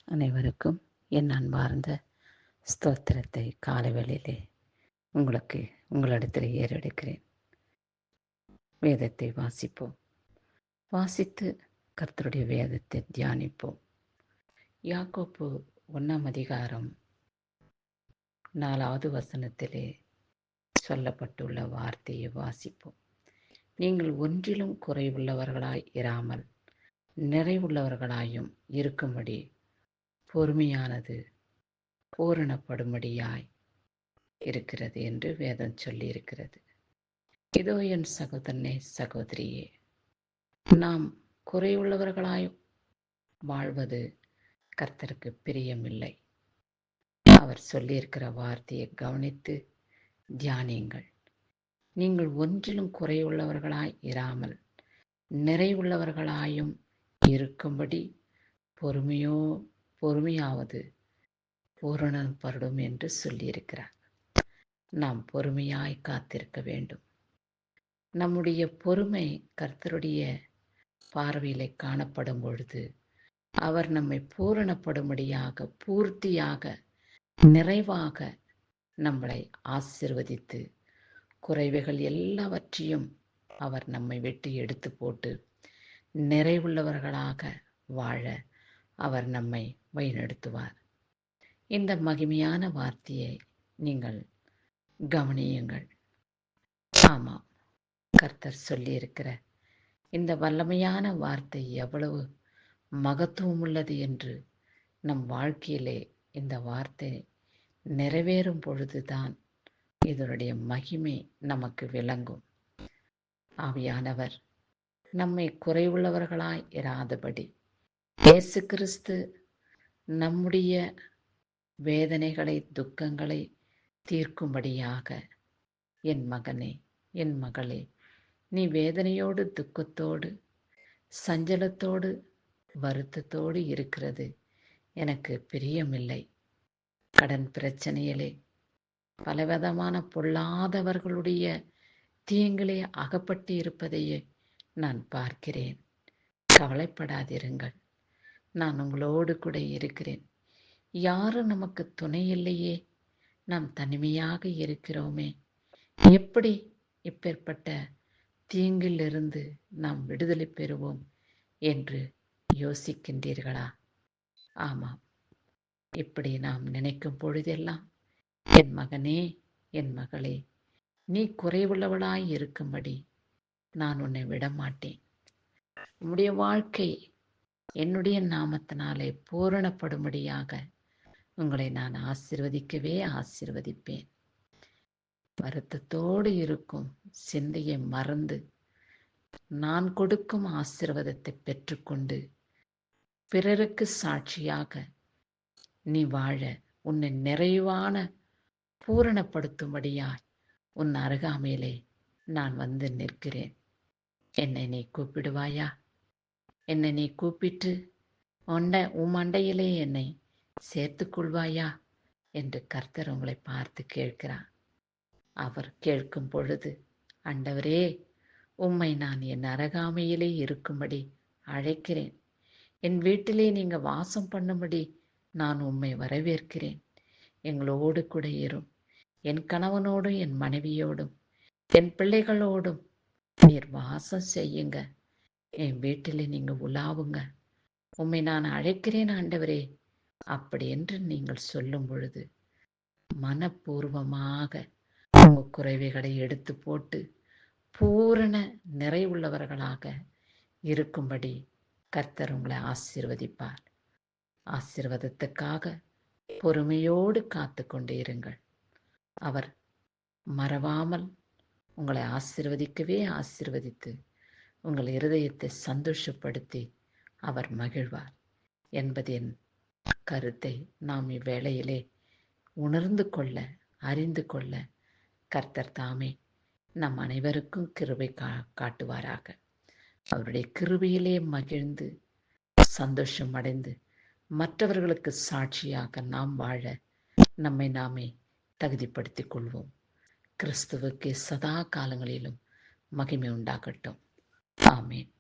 அனைவருக்கும் என் அன்பார்ந்த ஸ்தோத்திரத்தை காலவேளையிலே உங்களிடத்தில் ஏறெடுக்கிறேன். வேதத்தை வாசிப்போம். வாசித்து கர்த்தருடைய வேதத்தை தியானிப்போம். யாக்கோப்பு 1 4 வசனத்திலே சொல்லப்பட்டுள்ள வார்த்தையை வாசிப்போம். நீங்கள் ஒன்றிலும் குறைவுள்ளவர்களாய் இராமல் நிறைவுள்ளவர்களாயும் இருக்கும்படி பொறுமையானது பூரணப்படும்படியாய் இருக்கிறது என்று வேதம் சொல்லி இருக்கிறது. இதோ என் சகோதரனே, சகோதரியே, நாம் குறைவுள்ளவர்களாய் வாழ்வது கர்த்தருக்கு பிரியமில்லை. அவர் சொல்லியிருக்கிற வார்த்தையை கவனித்து தியானியுங்கள். நீங்கள் ஒன்றிலும் குறைவுள்ளவர்களாய் இராமல் நிறைவுள்ளவர்களாயும் இருக்கும்படி பொறுமையாவது பூரணப்படும் என்று சொல்லியிருக்கிறார். நாம் பொறுமையாய் காத்திருக்க வேண்டும். நம்முடைய பொறுமை கர்த்தருடைய பார்வையிலே காணப்படும் பொழுது அவர் நம்மை பூரணப்படும்படியாக, பூர்த்தியாக, நிறைவாக நம்மளை ஆசீர்வதித்து குறைவுகள் எல்லாவற்றையும் அவர் நம்மை விட்டு எடுத்து போட்டு நிறைவுள்ளவர்களாக வாழ அவர் நம்மை வழிநடத்துவார். இந்த மகிமையான வார்த்தையை நீங்கள் கவனியுங்கள். ஆமாம், கர்த்தர் சொல்லியிருக்கிற இந்த வல்லமையான வார்த்தை எவ்வளவு மகத்துவம் உள்ளது என்று நம் வாழ்க்கையிலே இந்த வார்த்தை நிறைவேறும் பொழுதுதான் இதனுடைய மகிமை நமக்கு விளங்கும். ஆவியானவர் நம்மை குறைவுள்ளவர்களாய் இராதபடி இயேசு கிறிஸ்து நம்முடைய வேதனைகளை, துக்கங்களை தீர்க்கும்படியாக, என் மகனே, என் மகளே, நீ வேதனையோடு, துக்கத்தோடு, சஞ்சலத்தோடு, வருத்தத்தோடு இருக்கிறது எனக்கு பிரியமில்லை. கடன் பிரச்சனையிலே பலவிதமான பொல்லாதவர்களுடைய தீங்கிலே அகப்பட்டு இருப்பதையே நான் பார்க்கிறேன். கவலைப்படாதிருங்கள், நான் உங்களோடு கூட இருக்கிறேன். யாரும் நமக்கு துணை இல்லையே, நாம் தனிமையாக இருக்கிறோமே, எப்படி இப்பேற்பட்ட தீங்கிலிருந்து நாம் விடுதலை பெறுவோம் என்று யோசிக்கின்றீர்களா? ஆமாம், இப்படி நாம் நினைக்கும் பொழுதெல்லாம் என் மகனே, என் மகளே, நீ குறைவுள்ளவளாய் இருக்கும்படி நான் உன்னை விடமாட்டேன். உன்னுடைய வாழ்க்கை என்னுடைய நாமத்தினாலே பூரணப்படும்படியாக உங்களை நான் ஆசீர்வதிப்பேன். வருத்தத்தோடு இருக்கும் சிந்தையை மறந்து நான் கொடுக்கும் ஆசீர்வாதத்தை பெற்றுக்கொண்டு பிறருக்கு சாட்சியாக நீ வாழ உன்னை நிறைவான பூரணப்படுத்தும்படியாய் உன் அருகாமையிலே நான் வந்து நிற்கிறேன். என்னை நீ கூப்பிடுவாயா? என்னை நீ கூப்பிட்டு உன் மண்டையிலே என்னை சேர்த்து கொள்வாயா என்று கர்த்தர் உங்களை பார்த்து கேட்கிறார். அவர் கேட்கும் பொழுது, ஆண்டவரே, உம்மை நான் என் அருகாமையிலே இருக்கும்படி அழைக்கிறேன். என் வீட்டிலே நீங்க வாசம் பண்ணும்படி நான் உம்மை வரவேற்கிறேன். எங்களோடு கூட இரும். என் கணவனோடும், என் மனைவியோடும், என் பிள்ளைகளோடும் நீர் வாசம் செய்யுங்க. என் வீட்டிலே நீங்க உலாவுங்க. உம்மை நான் அழைக்கிறேன் ஆண்டவரே. அப்படி என்று நீங்கள் சொல்லும் பொழுது மனப்பூர்வமாக உங்க குறைவைகளை எடுத்து போட்டு பூரண நிறைவுள்ளவர்களாக இருக்கும்படி கர்த்தர் உங்களை ஆசீர்வதிப்பார். ஆசீர்வாதத்துக்காக பொறுமையோடு காத்து கொண்டு இருங்கள். அவர் மறவாமல் உங்களை ஆசீர்வதித்து உங்கள் இருதயத்தை சந்தோஷப்படுத்தி அவர் மகிழ்வார் என்பதின் கருத்தை நாம் இவ்வேளையிலே உணர்ந்து கொள்ள, அறிந்து கொள்ள கர்த்தர் தாமே நம் அனைவருக்கும் கிருபை காட்டுவாராக. அவருடைய கிருபையிலே மகிழ்ந்து சந்தோஷம் அடைந்து மற்றவர்களுக்கு சாட்சியாக நாம் வாழ நம்மை நாமே தகுதிப்படுத்திக் கொள்வோம். கிறிஸ்துவுக்கு சதா காலங்களிலும் மகிமை உண்டாகட்டும். ஆமேன்.